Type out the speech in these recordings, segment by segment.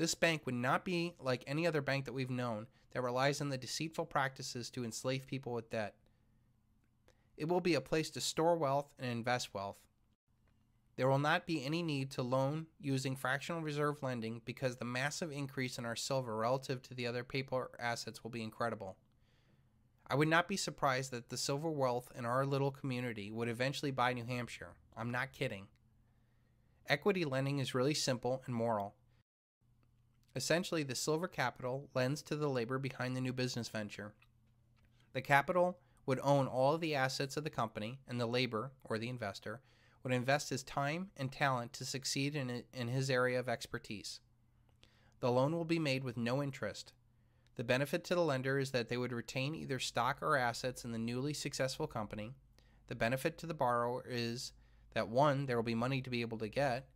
This bank would not be like any other bank that we've known that relies on the deceitful practices to enslave people with debt. It will be a place to store wealth and invest wealth. There will not be any need to loan using fractional reserve lending because the massive increase in our silver relative to the other paper assets will be incredible. I would not be surprised that the silver wealth in our little community would eventually buy New Hampshire. I'm not kidding. Equity lending is really simple and moral. Essentially, the silver capital lends to the labor behind the new business venture. The capital would own all of the assets of the company, and the labor, or the investor, would invest his time and talent to succeed in his area of expertise. The loan will be made with no interest. The benefit to the lender is that they would retain either stock or assets in the newly successful company. The benefit to the borrower is that 1, there will be money to be able to get,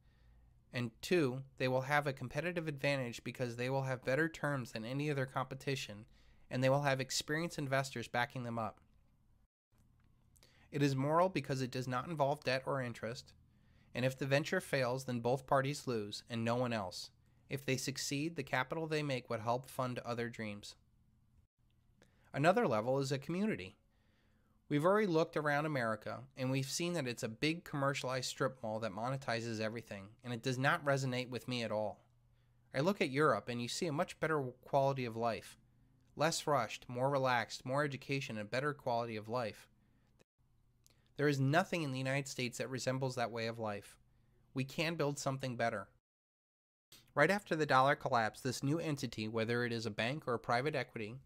and 2, they will have a competitive advantage because they will have better terms than any of their competition, and they will have experienced investors backing them up. It is moral because it does not involve debt or interest, and if the venture fails, then both parties lose and no one else. If they succeed, the capital they make would help fund other dreams. Another level is a community. We've already looked around America, and we've seen that it's a big commercialized strip mall that monetizes everything, and it does not resonate with me at all. I look at Europe, and you see a much better quality of life. Less rushed, more relaxed, more education, and better quality of life. There is nothing in the United States that resembles that way of life. We can build something better. Right after the dollar collapse, this new entity, whether it is a bank or a private equity,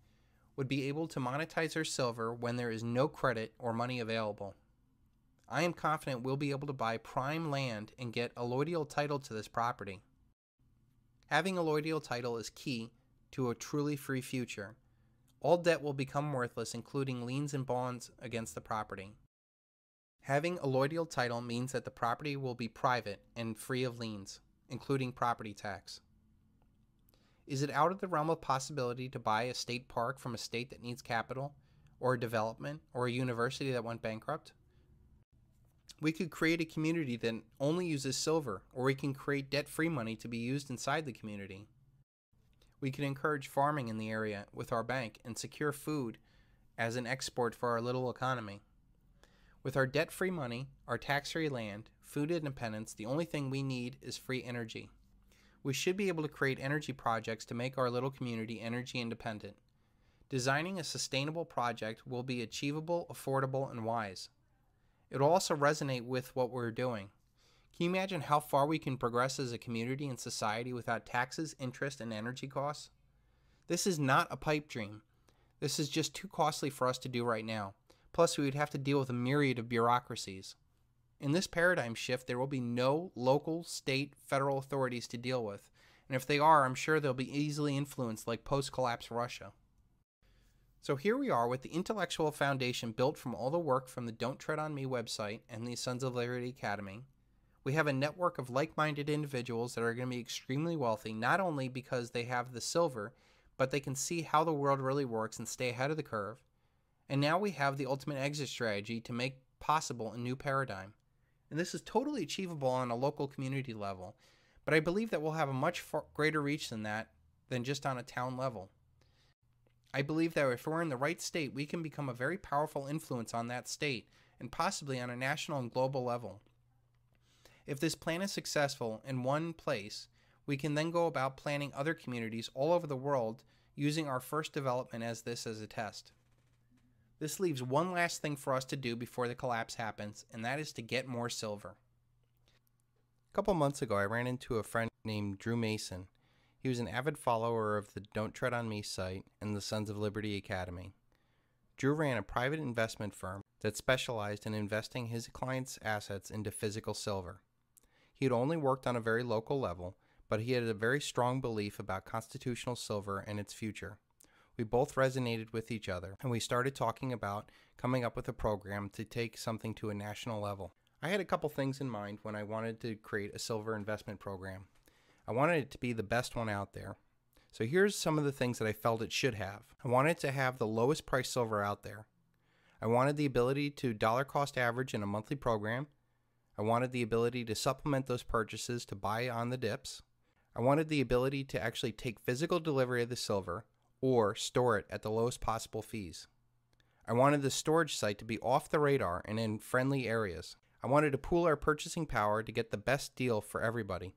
would be able to monetize their silver when there is no credit or money available. I am confident we'll be able to buy prime land and get allodial title to this property. Having allodial title is key to a truly free future. All debt will become worthless, including liens and bonds against the property. Having allodial title means that the property will be private and free of liens, including property tax. Is it out of the realm of possibility to buy a state park from a state that needs capital, or a development, or a university that went bankrupt? We could create a community that only uses silver, or we can create debt-free money to be used inside the community. We can encourage farming in the area with our bank and secure food as an export for our little economy. With our debt-free money, our tax-free land, food independence, the only thing we need is free energy. We should be able to create energy projects to make our little community energy independent. Designing a sustainable project will be achievable, affordable, and wise. It will also resonate with what we're doing. Can you imagine how far we can progress as a community and society without taxes, interest, and energy costs? This is not a pipe dream. This is just too costly for us to do right now. Plus, we would have to deal with a myriad of bureaucracies. In this paradigm shift, there will be no local, state, federal authorities to deal with, and if they are, I'm sure they'll be easily influenced like post-collapse Russia. So here we are with the intellectual foundation built from all the work from the Don't Tread on Me website and the Sons of Liberty Academy. We have a network of like-minded individuals that are going to be extremely wealthy, not only because they have the silver, but they can see how the world really works and stay ahead of the curve. And now we have the ultimate exit strategy to make possible a new paradigm. And this is totally achievable on a local community level, but I believe that we'll have a much greater reach than that than just on a town level. I believe that if we're in the right state, we can become a very powerful influence on that state and possibly on a national and global level. If this plan is successful in one place, we can then go about planning other communities all over the world using our first development as a test. This leaves one last thing for us to do before the collapse happens, and that is to get more silver. A couple months ago, I ran into a friend named Drew Mason. He was an avid follower of the Don't Tread on Me site and the Sons of Liberty Academy. Drew ran a private investment firm that specialized in investing his clients' assets into physical silver. He had only worked on a very local level, but he had a very strong belief about constitutional silver and its future. We both resonated with each other, and we started talking about coming up with a program to take something to a national level. I had a couple things in mind when I wanted to create a silver investment program. I wanted it to be the best one out there. So here's some of the things that I felt it should have. I wanted it to have the lowest price silver out there. I wanted the ability to dollar cost average in a monthly program. I wanted the ability to supplement those purchases to buy on the dips. I wanted the ability to actually take physical delivery of the silver or store it at the lowest possible fees. I wanted the storage site to be off the radar and in friendly areas. I wanted to pool our purchasing power to get the best deal for everybody.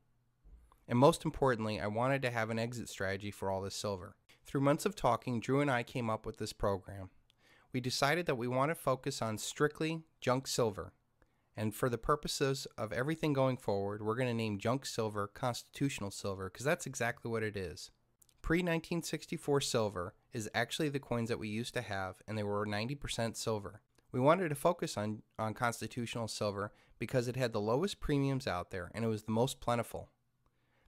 And most importantly, I wanted to have an exit strategy for all this silver. Through months of talking, Drew and I came up with this program. We decided that we want to focus on strictly junk silver. And for the purposes of everything going forward, we're going to name junk silver constitutional silver because that's exactly what it is. Pre-1964 silver is actually the coins that we used to have, and they were 90% silver. We wanted to focus on constitutional silver because it had the lowest premiums out there and it was the most plentiful.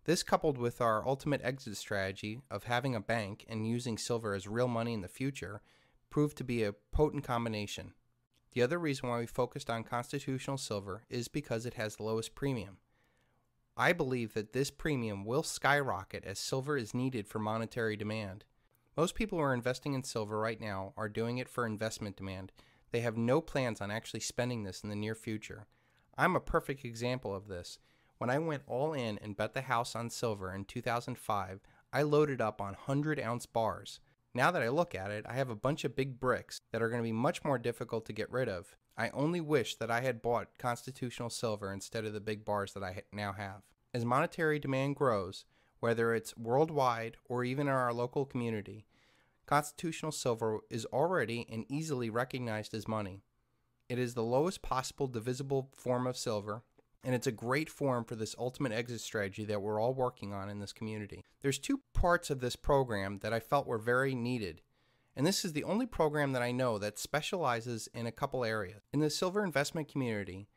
This, coupled with our ultimate exit strategy of having a bank and using silver as real money in the future, proved to be a potent combination. The other reason why we focused on constitutional silver is because it has the lowest premium. I believe that this premium will skyrocket as silver is needed for monetary demand. Most people who are investing in silver right now are doing it for investment demand. They have no plans on actually spending this in the near future. I'm a perfect example of this. When I went all in and bet the house on silver in 2005, I loaded up on 100-ounce bars. Now that I look at it, I have a bunch of big bricks that are going to be much more difficult to get rid of. I only wish that I had bought constitutional silver instead of the big bars that I now have. As monetary demand grows, whether it's worldwide or even in our local community, constitutional silver is already and easily recognized as money. It is the lowest possible divisible form of silver, and it's a great form for this ultimate exit strategy that we're all working on in this community. There's two parts of this program that I felt were very needed, and this is the only program that I know that specializes in a couple areas. In the silver investment community,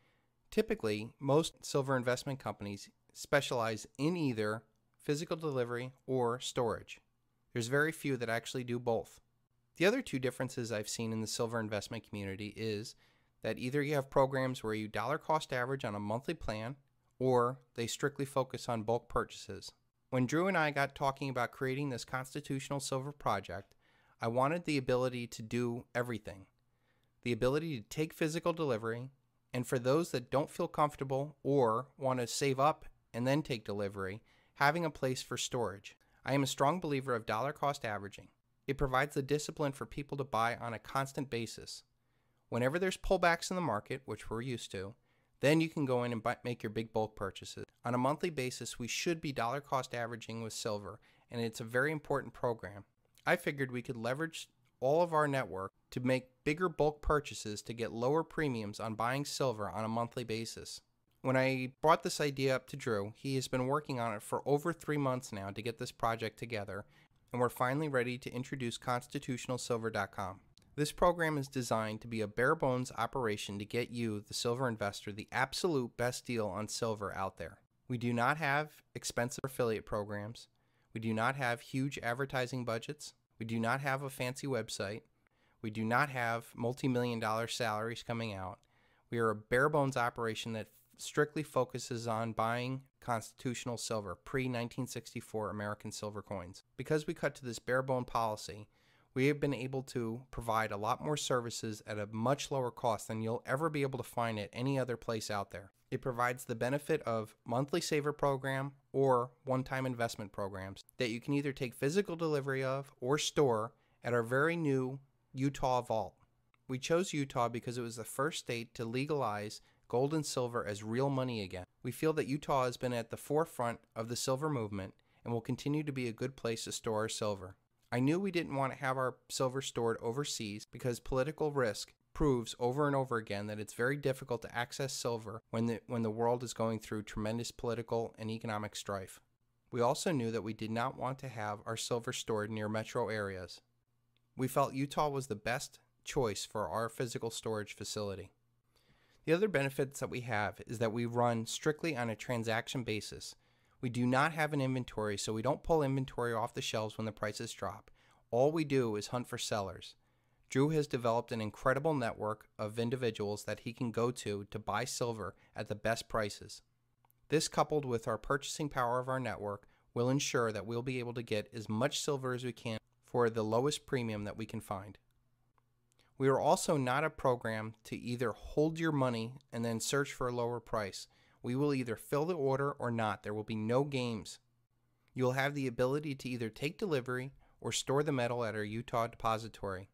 typically most silver investment companies specialize in either physical delivery or storage. There's very few that actually do both. The other two differences I've seen in the silver investment community is that either you have programs where you dollar cost average on a monthly plan, or they strictly focus on bulk purchases. When Drew and I got talking about creating this constitutional silver project, I wanted the ability to do everything. The ability to take physical delivery, and for those that don't feel comfortable or want to save up and then take delivery, having a place for storage. I am a strong believer of dollar cost averaging. It provides the discipline for people to buy on a constant basis. Whenever there's pullbacks in the market, which we're used to, then you can go in and make your big bulk purchases. On a monthly basis, we should be dollar cost averaging with silver, and it's a very important program. I figured we could leverage all of our network to make bigger bulk purchases to get lower premiums on buying silver on a monthly basis. When I brought this idea up to Drew, he has been working on it for over 3 months now to get this project together, and we're finally ready to introduce constitutionalsilver.com. This program is designed to be a bare bones operation to get you, the silver investor, the absolute best deal on silver out there. We do not have expensive affiliate programs. We do not have huge advertising budgets. We do not have a fancy website. We do not have multi-million-dollar salaries coming out. We are a bare bones operation that strictly focuses on buying constitutional silver, pre-1964 American silver coins. Because we cut to this bare bone policy, we have been able to provide a lot more services at a much lower cost than you'll ever be able to find at any other place out there. It provides the benefit of monthly saver program or one-time investment programs that you can either take physical delivery of or store at our very new Utah vault. We chose Utah because it was the first state to legalize gold and silver as real money again. We feel that Utah has been at the forefront of the silver movement and will continue to be a good place to store our silver. I knew we didn't want to have our silver stored overseas because political risk proves over and over again that it's very difficult to access silver when the world is going through tremendous political and economic strife. We also knew that we did not want to have our silver stored near metro areas. We felt Utah was the best choice for our physical storage facility. The other benefits that we have is that we run strictly on a transaction basis. We do not have an inventory, so we don't pull inventory off the shelves when the prices drop. All we do is hunt for sellers. Drew has developed an incredible network of individuals that he can go to buy silver at the best prices. This, coupled with our purchasing power of our network, will ensure that we'll be able to get as much silver as we can for the lowest premium that we can find. We are also not a program to either hold your money and then search for a lower price. We will either fill the order or not. There will be no games. You will have the ability to either take delivery or store the metal at our Utah depository.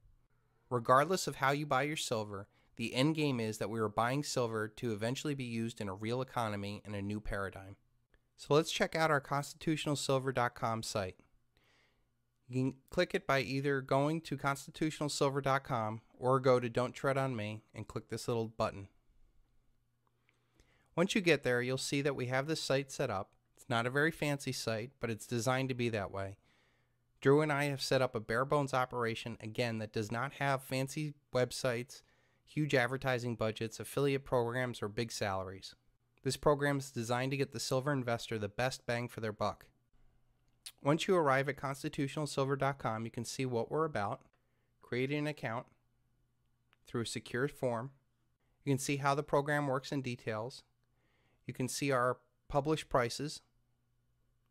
Regardless of how you buy your silver, the end game is that we are buying silver to eventually be used in a real economy and a new paradigm. So let's check out our constitutionalsilver.com site. You can click it by either going to constitutionalsilver.com or go to Don't Tread on Me and click this little button. Once you get there, you'll see that we have this site set up. It's not a very fancy site, but it's designed to be that way. Drew and I have set up a bare bones operation, again, that does not have fancy websites, huge advertising budgets, affiliate programs, or big salaries. This program is designed to get the silver investor the best bang for their buck. Once you arrive at constitutionalsilver.com, you can see what we're about, create an account through a secure form. You can see how the program works in details. You can see our published prices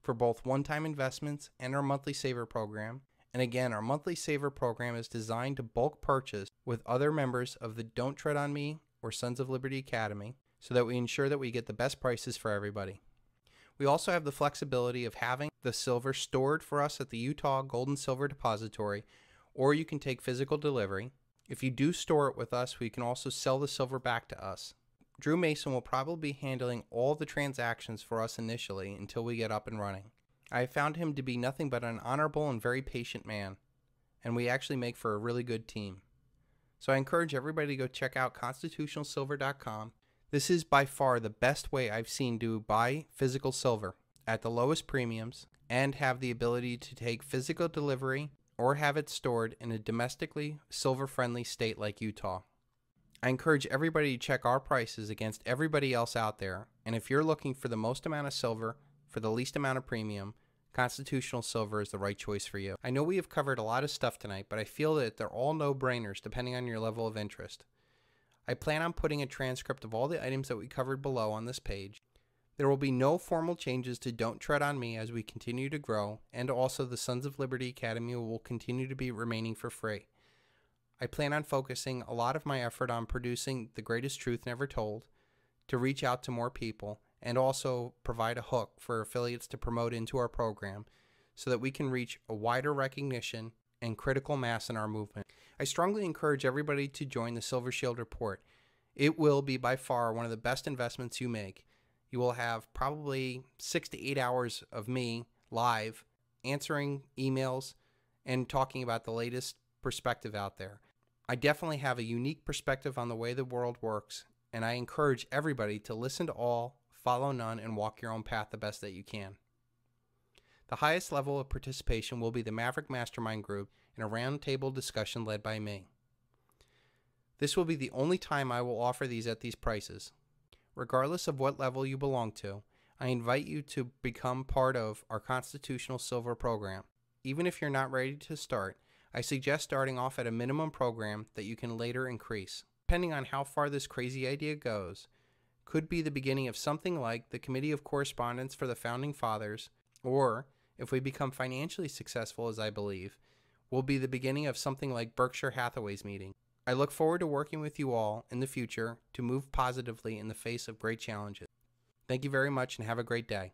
for both one-time investments and our monthly saver program. And again, our monthly saver program is designed to bulk purchase with other members of the Don't Tread on Me or Sons of Liberty Academy so that we ensure that we get the best prices for everybody. We also have the flexibility of having the silver stored for us at the Utah Gold and Silver Depository, or you can take physical delivery. If you do store it with us, we can also sell the silver back to us. Drew Mason will probably be handling all the transactions for us initially until we get up and running. I have found him to be nothing but an honorable and very patient man, and we actually make for a really good team. So I encourage everybody to go check out constitutionalsilver.com. This is by far the best way I've seen to buy physical silver at the lowest premiums and have the ability to take physical delivery or have it stored in a domestically silver-friendly state like Utah. I encourage everybody to check our prices against everybody else out there, and if you're looking for the most amount of silver for the least amount of premium, Constitutional Silver is the right choice for you. I know we have covered a lot of stuff tonight, but I feel that they're all no-brainers depending on your level of interest. I plan on putting a transcript of all the items that we covered below on this page. There will be no formal changes to Don't Tread on Me as we continue to grow, and also the Sons of Liberty Academy will continue to be remaining for free. I plan on focusing a lot of my effort on producing the greatest truth never told, to reach out to more people, and also provide a hook for affiliates to promote into our program so that we can reach a wider recognition and critical mass in our movement. I strongly encourage everybody to join the Silver Shield Report. It will be by far one of the best investments you make. You will have probably 6 to 8 hours of me live answering emails and talking about the latest perspective out there. I definitely have a unique perspective on the way the world works, and I encourage everybody to listen to all, follow none, and walk your own path the best that you can. The highest level of participation will be the Maverick Mastermind Group in a roundtable discussion led by me. This will be the only time I will offer these at these prices. Regardless of what level you belong to, I invite you to become part of our Constitutional Silver program. Even if you're not ready to start, I suggest starting off at a minimum program that you can later increase. Depending on how far this crazy idea goes, could be the beginning of something like the Committee of Correspondence for the Founding Fathers, or, if we become financially successful as I believe, will be the beginning of something like Berkshire Hathaway's meeting. I look forward to working with you all in the future to move positively in the face of great challenges. Thank you very much and have a great day.